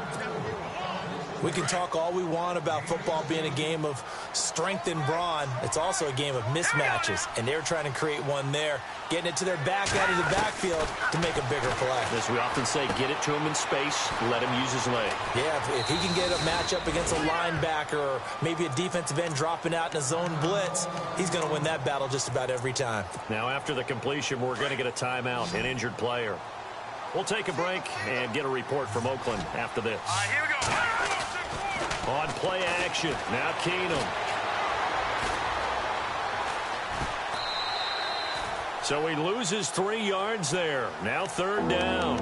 We can talk all we want about football being a game of strength and brawn. It's also a game of mismatches, and they're trying to create one there, getting it to their back out of the backfield to make a bigger play. As we often say, get it to him in space, let him use his leg. Yeah, if he can get a matchup against a linebacker or maybe a defensive end dropping out in a zone blitz, he's going to win that battle just about every time. Now, after the completion, we're going to get a timeout, an injured player. We'll take a break and get a report from Oakland after this. All right, here we go. On play action, now Keenum. So he loses 3 yards there. Now third down.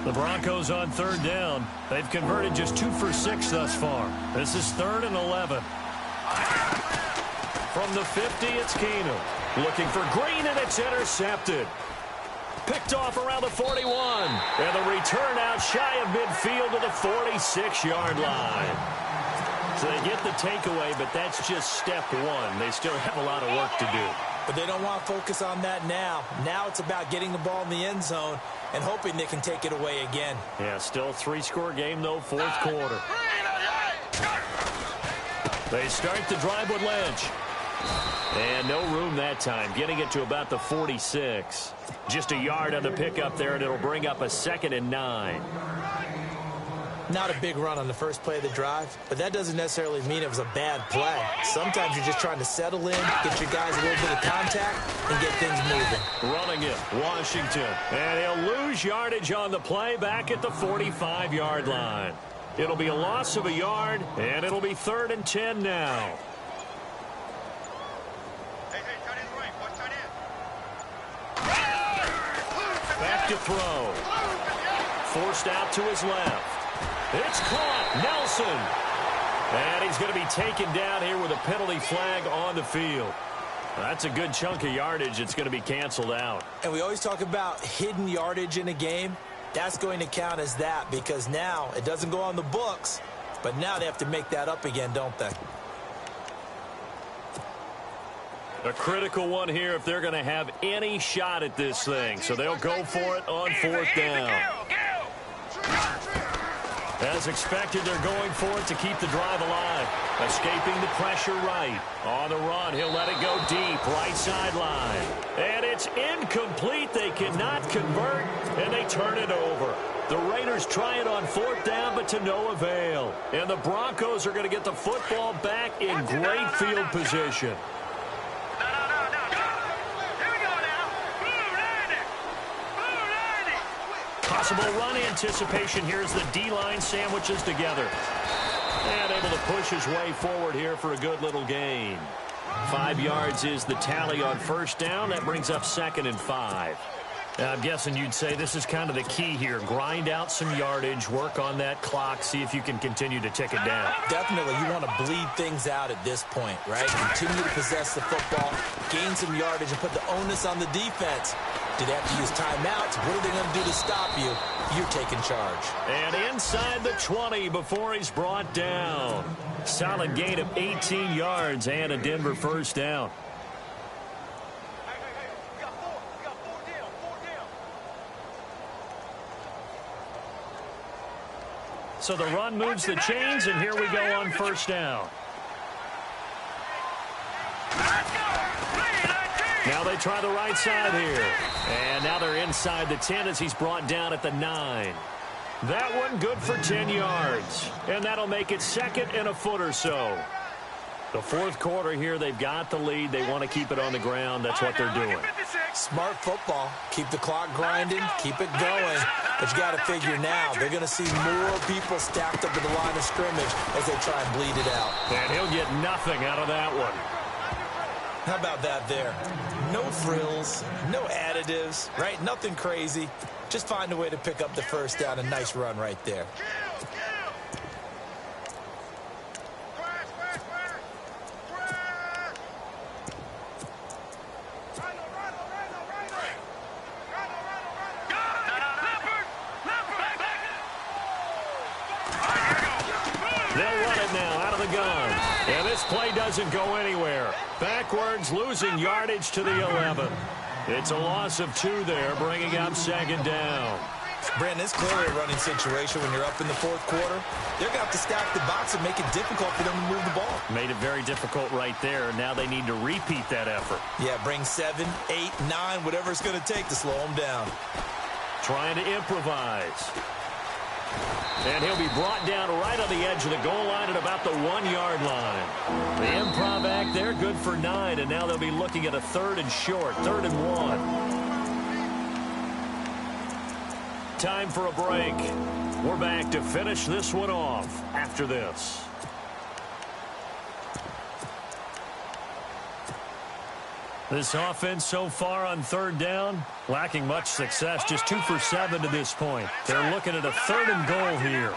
The Broncos on third down. They've converted just 2 for 6 thus far. This is 3rd and 11. From the 50, it's Keenum. Looking for Green, and it's intercepted. Picked off around the 41. And the return out shy of midfield to the 46-yard line. So they get the takeaway, but that's just step one. They still have a lot of work to do. But they don't want to focus on that now. Now it's about getting the ball in the end zone and hoping they can take it away again. Yeah, still a 3-score game, though, fourth quarter. They start the drive with Lynch. And no room that time, getting it to about the 46. Just a yard on the pickup there, and it'll bring up a 2nd and 9. Not a big run on the first play of the drive, but that doesn't necessarily mean it was a bad play. Sometimes you're just trying to settle in, get your guys a little bit of contact, and get things moving. Running it, Washington. And he'll lose yardage on the play back at the 45-yard line. It'll be a loss of a yard, and it'll be 3rd and 10 now. Back to throw. Forced out to his left. It's caught. Nelson. And he's going to be taken down here with a penalty flag on the field. That's a good chunk of yardage. It's going to be canceled out. And we always talk about hidden yardage in a game. That's going to count as that because now it doesn't go on the books, but now they have to make that up again, don't they? A critical one here if they're going to have any shot at this thing. So they'll go for it on 4th down. As expected, they're going for it to keep the drive alive. Escaping the pressure right. On the run, he'll let it go deep, right sideline. And it's incomplete. They cannot convert, and they turn it over. The Raiders try it on 4th down, but to no avail. And the Broncos are going to get the football back in great field position. Possible run anticipation here as the D-line sandwiches together. And able to push his way forward here for a good little gain. 5 yards is the tally on first down. That brings up 2nd and 5. I'm guessing you'd say this is kind of the key here. Grind out some yardage, work on that clock, see if you can continue to tick it down. Definitely, you want to bleed things out at this point, right? Continue to possess the football, gain some yardage, and put the onus on the defense. Do they have to use timeouts? What are they going to do to stop you? You're taking charge. And inside the 20 before he's brought down. Solid gain of 18 yards and a Denver first down. So the run moves the chains, and here we go on first down. Now they try the right side here. And now they're inside the 10 as he's brought down at the 9. That one good for 10 yards. And that'll make it 2nd and a foot or so. The fourth quarter here, they've got the lead. They want to keep it on the ground. That's what they're doing. Smart football. Keep the clock grinding. Keep it going. But you got to figure now, they're going to see more people stacked up at the line of scrimmage as they try and bleed it out. And he'll get nothing out of that one. How about that there? No frills, no additives, right? Nothing crazy. Just find a way to pick up the first down. A nice run right there. Play doesn't go anywhere. Backwards, losing yardage to the 11. It's a loss of 2 there, bringing up second down. Brandon, it's clearly a running situation when you're up in the fourth quarter. They're going to have to stack the box and make it difficult for them to move the ball. Made it very difficult right there. Now they need to repeat that effort. Yeah, bring 7, 8, 9, whatever it's going to take to slow them down. Trying to improvise. And he'll be brought down right on the edge of the goal line at about the 1-yard line. The improv act there, good for 9, and now they'll be looking at a 3rd and short, 3rd and 1. Time for a break. We're back to finish this one off after this. This offense so far on 3rd down, lacking much success, just 2 for 7 to this point. They're looking at a 3rd and goal here.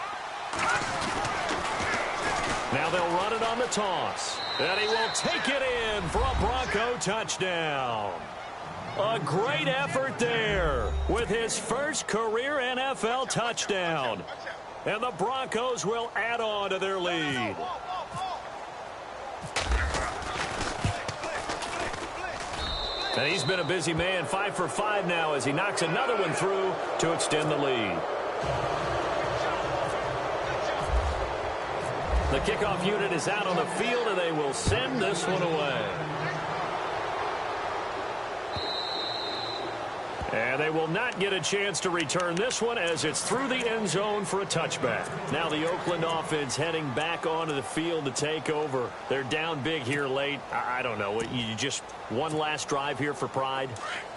Now they'll run it on the toss. And he will take it in for a Bronco touchdown. A great effort there with his first career NFL touchdown. And the Broncos will add on to their lead. And he's been a busy man, 5 for 5 now as he knocks another one through to extend the lead. The kickoff unit is out on the field, and they will send this one away. And they will not get a chance to return this one as it's through the end zone for a touchback. Now the Oakland offense heading back onto the field to take over. They're down big here late. I don't know. You just one last drive here for pride?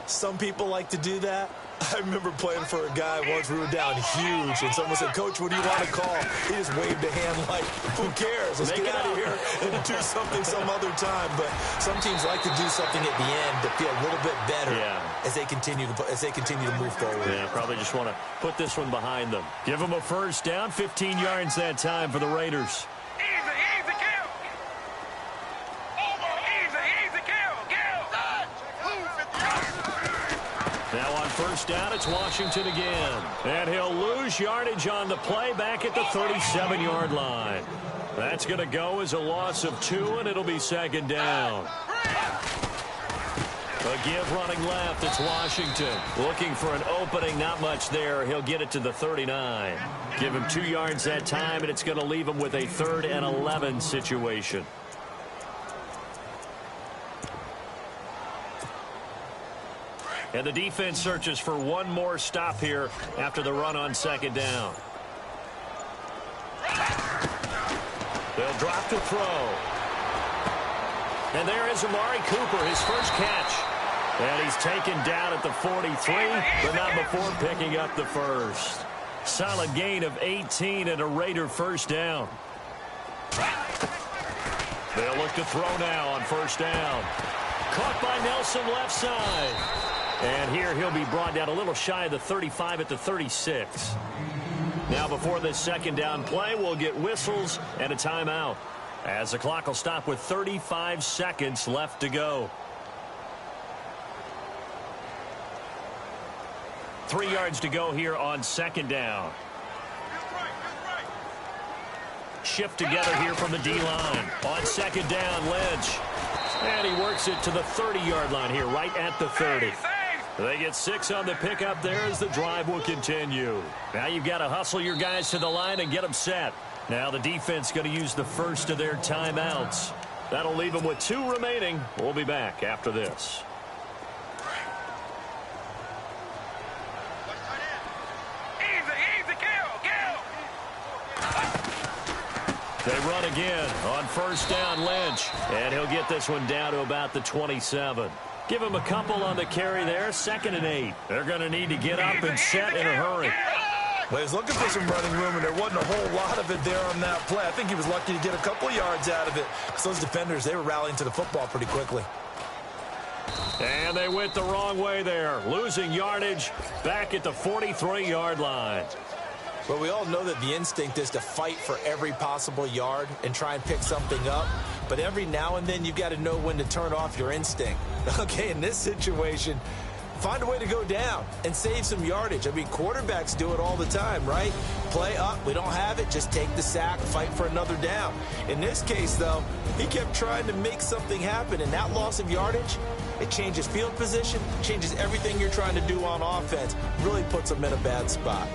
Some people like to do that. I remember playing for a guy once. We were down huge, and someone said, "Coach, what do you want to call?" He just waved a hand like, "Who cares? Let's get out of here and do something some other time." But some teams like to do something at the end to feel a little bit better as they continue to move forward. Yeah, probably just want to put this one behind them. Give them a first down, 15 yards that time for the Raiders. Now on first down, it's Washington again. And he'll lose yardage on the play back at the 37-yard line. That's going to go as a loss of 2, and it'll be second down. A give running left, it's Washington. Looking for an opening, not much there. He'll get it to the 39. Give him 2 yards that time, and it's going to leave him with a 3rd and 11 situation. And the defense searches for one more stop here after the run on second down. They'll drop to throw. And there is Amari Cooper, his first catch. And he's taken down at the 43, but not before picking up the first. Solid gain of 18 and a Raider first down. They'll look to throw now on first down. Caught by Nelson left side. And here he'll be brought down a little shy of the 35 at the 36. Now before this second down play, we'll get whistles and a timeout, as the clock will stop with 35 seconds left to go. 3 yards to go here on second down. Shift together here from the D-line. On second down, Lynch. And he works it to the 30-yard line here, right at the 30. They get 6 on the pickup there as the drive will continue. Now you've got to hustle your guys to the line and get them set. Now the defense going to use the first of their timeouts. That'll leave them with 2 remaining. We'll be back after this. They run again on first down, Lynch. And he'll get this one down to about the 27. Give him a couple on the carry there, 2nd and 8. They're going to need to get up and set in a hurry. Well, he was looking for some running room, and there wasn't a whole lot of it there on that play. I think he was lucky to get a couple of yards out of it, because those defenders, they were rallying to the football pretty quickly. And they went the wrong way there, losing yardage back at the 43-yard line. Well, we all know that the instinct is to fight for every possible yard and try and pick something up. But every now and then, you've got to know when to turn off your instinct. Okay, in this situation, find a way to go down and save some yardage. I mean, quarterbacks do it all the time, right? Play up, we don't have it, just take the sack, fight for another down. In this case, though, he kept trying to make something happen, and that loss of yardage, it changes field position, changes everything you're trying to do on offense, really puts him in a bad spot.